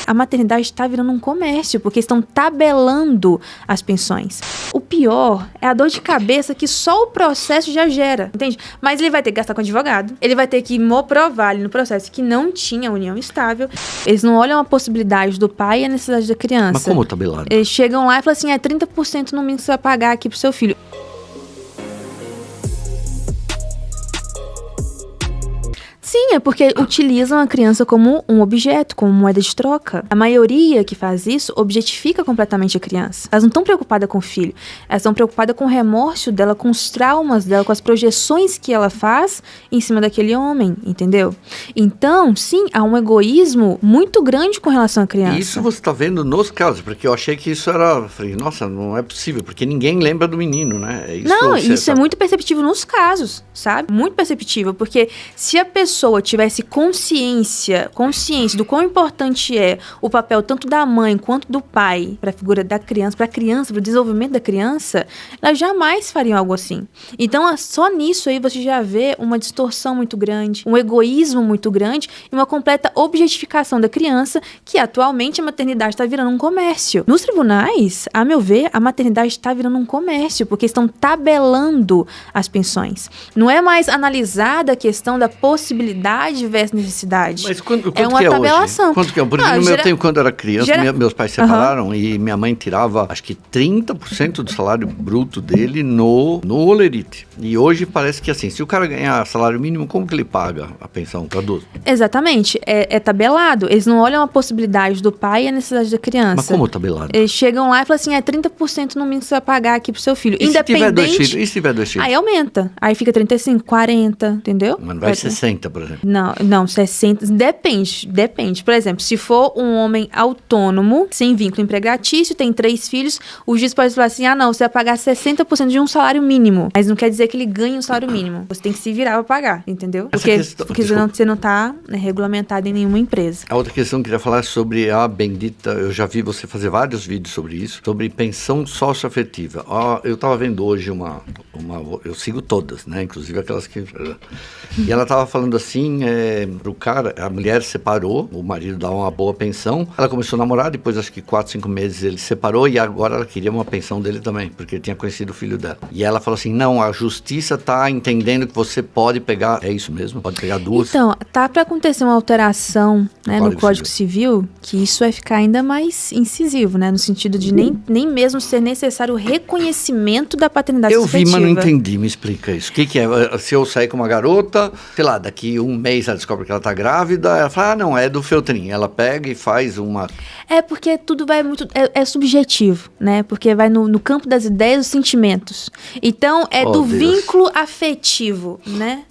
A maternidade está virando um comércio, porque estão tabelando as pensões. O pior é a dor de cabeça que só o processo já gera, entende? Mas ele vai ter que gastar com advogado, ele vai ter que provar ali no processo que não tinha união estável. Eles não olham a possibilidade do pai e a necessidade da criança. Mas como tabelado? Eles chegam lá e falam assim, 30% no mínimo que você vai pagar aqui pro seu filho. Sim, é porque utilizam a criança como um objeto, como moeda de troca. A maioria que faz isso objetifica completamente a criança. Elas não estão preocupadas com o filho. Elas estão preocupadas com o remorso dela, com os traumas dela, com as projeções que ela faz em cima daquele homem, entendeu? Então, sim, há um egoísmo muito grande com relação à criança. Isso você está vendo nos casos, porque eu achei que isso era... Falei, nossa, não é possível, porque ninguém lembra do menino, né? Isso é muito perceptível nos casos, sabe? Muito perceptível, porque se a pessoa tivesse consciência do quão importante é o papel tanto da mãe quanto do pai para a figura da criança, para o desenvolvimento da criança, elas jamais fariam algo assim. Então, só nisso aí você já vê uma distorção muito grande, um egoísmo muito grande e uma completa objetificação da criança, que atualmente a maternidade está virando um comércio. Nos tribunais, a meu ver, a maternidade está virando um comércio, porque estão tabelando as pensões. Não é mais analisada a questão da possibilidade versus necessidade. Mas quanto é uma que é tabelação. Hoje? Quanto que é? Por exemplo, no meu tempo, quando eu era criança, meus pais separaram e minha mãe tirava, acho que 30% do salário bruto dele no Olerite. E hoje parece que assim, se o cara ganhar salário mínimo, como que ele paga a pensão para 12? Exatamente. É tabelado. Eles não olham a possibilidade do pai e a necessidade da criança. Mas como tabelado? Eles chegam lá e falam assim, 30% no mínimo que você vai pagar aqui pro seu filho. E independente... se tiver dois filhos? Aí aumenta. Aí fica 35, 40, entendeu? Mas não vai 60, por exemplo. Não, 60, depende. Por exemplo, se for um homem autônomo, sem vínculo empregatício, tem 3 filhos, o juiz pode falar assim, não, você vai pagar 60% de um salário mínimo. Mas não quer dizer que ele ganhe um salário mínimo. Você tem que se virar pra pagar, entendeu? Porque você não tá regulamentado em nenhuma empresa. A outra questão que eu queria falar é sobre a bendita, eu já vi você fazer vários vídeos sobre isso, sobre pensão socioafetiva. Eu tava vendo hoje eu sigo todas, né, inclusive aquelas que... E ela tava falando assim, pro cara, a mulher separou, o marido dá uma boa pensão, ela começou a namorar, depois acho que 4, 5 meses ele separou e agora ela queria uma pensão dele também, porque ele tinha conhecido o filho dela. E ela falou assim, não, a justiça tá entendendo que você pode pegar, é isso mesmo? Pode pegar 2? Então, tá para acontecer uma alteração, né, no Código Civil, que isso vai ficar ainda mais incisivo, né, no sentido de nem mesmo ser necessário o reconhecimento da paternidade efetiva. Eu vi, mas não entendi, me explica isso. O que é? Se eu sair com uma garota, sei lá, daqui um mês ela descobre que ela tá grávida, ela fala, não, é do feltrinho. Ela pega e faz uma... É porque tudo vai muito... É subjetivo, né? Porque vai no campo das ideias, dos sentimentos. Então, do vínculo afetivo, né?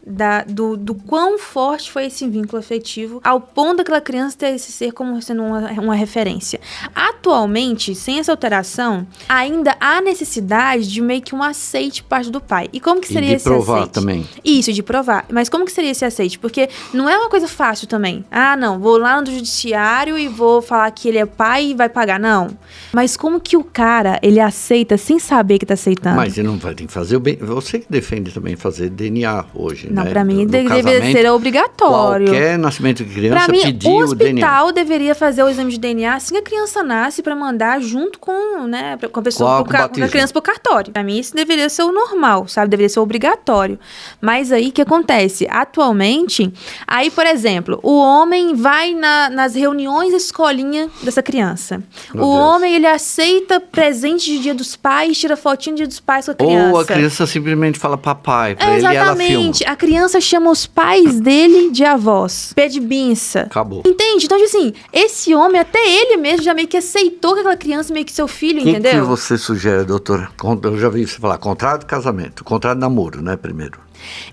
Do quão forte foi esse vínculo afetivo, ao ponto daquela criança ter esse ser como sendo uma referência. Atualmente, sem essa alteração, ainda há necessidade de meio que um aceite por parte do pai. E como que seria esse aceite? De provar também. Isso, de provar. Mas como que seria esse aceite? Porque não é uma coisa fácil também. Não, vou lá no judiciário e vou falar que ele é pai e vai pagar. Não. Mas como que o cara, ele aceita sem saber que tá aceitando? Mas ele não vai ter que fazer o bem. Você que defende também fazer DNA hoje, não, né? Pra mim deveria ser obrigatório. Qualquer nascimento de criança pedir o DNA. O hospital deveria fazer o exame de DNA assim que a criança nasce pra mandar junto com, né, com a pessoa, com a criança pro cartório. Pra mim isso deveria ser o normal, sabe? Deveria ser obrigatório. Mas aí o que acontece? Atualmente, aí, por exemplo, o homem vai nas reuniões da escolinha dessa criança. O homem, ele aceita presente de Dia dos Pais, tira fotinho de Dia dos Pais com a criança. Ou a criança simplesmente fala papai pra ele e ela filma. Exatamente. A criança chama os pais dele de avós. Pede benção. Acabou. Entende? Então, assim, esse homem, até ele mesmo, já meio que aceitou que aquela criança meio que seu filho, entendeu? O que você sugere, doutora? Eu já vi você falar contrato de casamento, contrato de namoro, né, primeiro.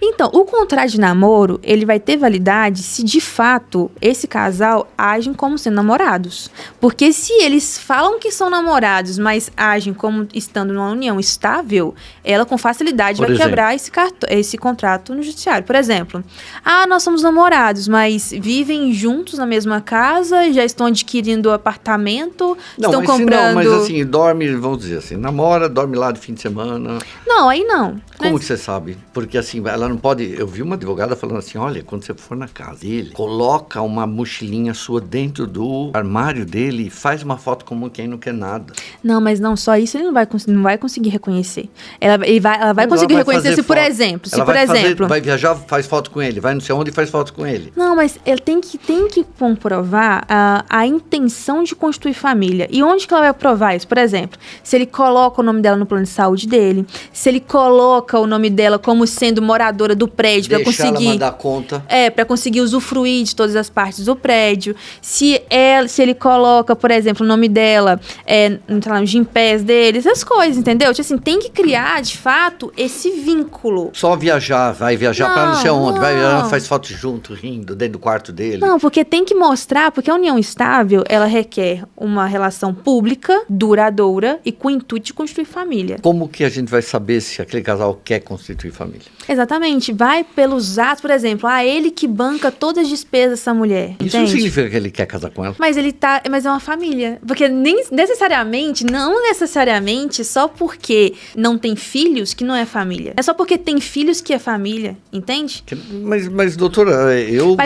Então, o contrato de namoro, ele vai ter validade se de fato esse casal agem como sendo namorados. Porque se eles falam que são namorados, mas agem como estando numa união estável, ela com facilidade vai quebrar esse contrato no judiciário. Por exemplo, nós somos namorados, mas vivem juntos na mesma casa, já estão adquirindo apartamento, estão comprando... Mas assim, dorme, vamos dizer assim, namora, dorme lá de fim de semana. Não, aí não. Como que você sabe? Porque assim, assim, ela não pode... Eu vi uma advogada falando assim, olha, quando você for na casa dele, coloca uma mochilinha sua dentro do armário dele e faz uma foto como quem não quer nada. Não, mas não só isso ele não vai conseguir reconhecer. Ela vai conseguir reconhecer se, por exemplo... Vai viajar, faz foto com ele, vai não sei onde e faz foto com ele. Não, mas ele tem que comprovar a intenção de constituir família. E onde que ela vai provar isso? Por exemplo, se ele coloca o nome dela no plano de saúde dele, se ele coloca o nome dela como sendo moradora do prédio para conseguir... Deixar ela mandar conta. Para conseguir usufruir de todas as partes do prédio. Se ele coloca, por exemplo, o nome dela, sei lá, no Gympass dele, essas coisas, entendeu? Tipo assim, tem que criar, de fato, esse vínculo. Só viajar, vai viajar para não sei onde, vai viajar, faz foto junto, rindo, dentro do quarto dele. Não, porque tem que mostrar, porque a união estável, ela requer uma relação pública, duradoura e com o intuito de constituir família. Como que a gente vai saber se aquele casal quer constituir família? Exatamente, vai pelos atos, por exemplo, ele que banca todas as despesas dessa mulher, Isso entende? não significa que ele quer casar com ela? Mas é uma família, porque não necessariamente só porque não tem filhos que não é família. É só porque tem filhos que é família, entende? Mas doutora, eu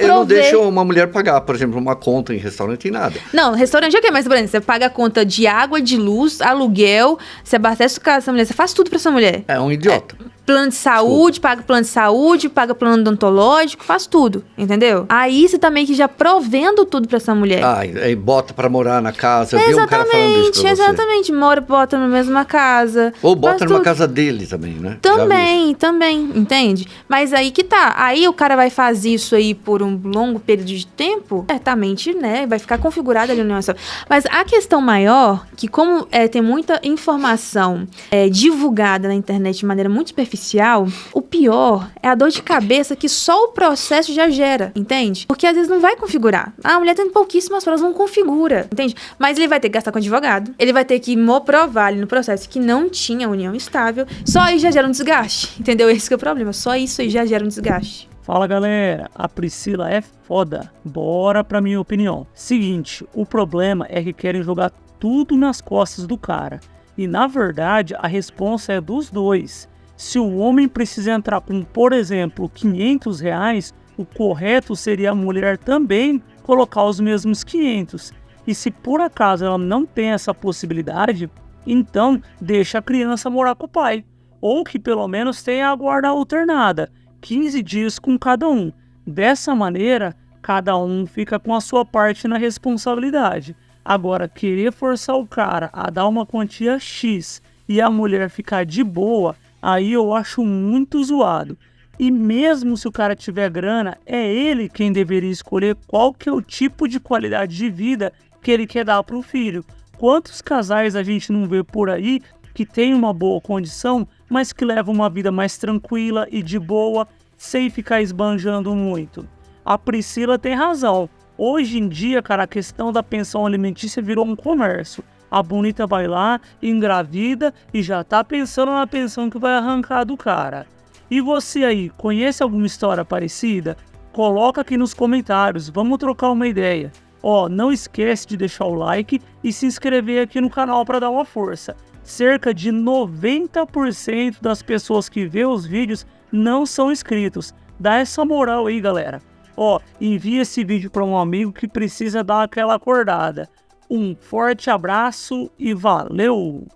não deixo uma mulher pagar, por exemplo, uma conta em restaurante e nada. Não, restaurante é o quê? Mas, por exemplo, você paga a conta de água, de luz, aluguel, você abastece o carro dessa mulher, você faz tudo pra essa mulher. É um idiota. Plano de saúde, paga plano de saúde, paga plano odontológico, faz tudo, entendeu? Aí você também que já provendo tudo pra essa mulher. Aí bota pra morar na casa, eu vi um cara falando isso pra você. Exatamente, bota na mesma casa. Ou bota numa casa dele também, né? Também, entende? Mas aí que tá, aí o cara vai fazer isso aí por um longo período de tempo, certamente, né, vai ficar configurada ali a união estável. Mas a questão maior, que como tem muita informação divulgada na internet de maneira muito superficial, o pior é a dor de cabeça que só o processo já gera, entende? Porque às vezes não vai configurar. A mulher tem pouquíssimas provas, não configura, entende? Mas ele vai ter que gastar com advogado, ele vai ter que provar ali no processo que não tinha união estável, só aí já gera um desgaste, entendeu? Esse que é o problema, só isso aí já gera um desgaste. Fala galera, a Priscila é foda, bora pra minha opinião. Seguinte, o problema é que querem jogar tudo nas costas do cara, e na verdade a responsa é dos dois. Se o homem precisa entrar com, por exemplo, R$500, o correto seria a mulher também colocar os mesmos 500. E se por acaso ela não tem essa possibilidade, então deixa a criança morar com o pai. Ou que pelo menos tenha a guarda alternada, 15 dias com cada um. Dessa maneira, cada um fica com a sua parte na responsabilidade. Agora, querer forçar o cara a dar uma quantia X e a mulher ficar de boa, aí eu acho muito zoado. E mesmo se o cara tiver grana, é ele quem deveria escolher qual que é o tipo de qualidade de vida que ele quer dar para o filho. Quantos casais a gente não vê por aí que tem uma boa condição, mas que levam uma vida mais tranquila e de boa, sem ficar esbanjando muito? A Priscila tem razão. Hoje em dia, cara, a questão da pensão alimentícia virou um comércio. A bonita vai lá, engravida e já tá pensando na pensão que vai arrancar do cara. E você aí, conhece alguma história parecida? Coloca aqui nos comentários, vamos trocar uma ideia. Não esquece de deixar o like e se inscrever aqui no canal para dar uma força. Cerca de 90% das pessoas que vê os vídeos não são inscritos. Dá essa moral aí, galera. Envia esse vídeo para um amigo que precisa dar aquela acordada. Um forte abraço e valeu!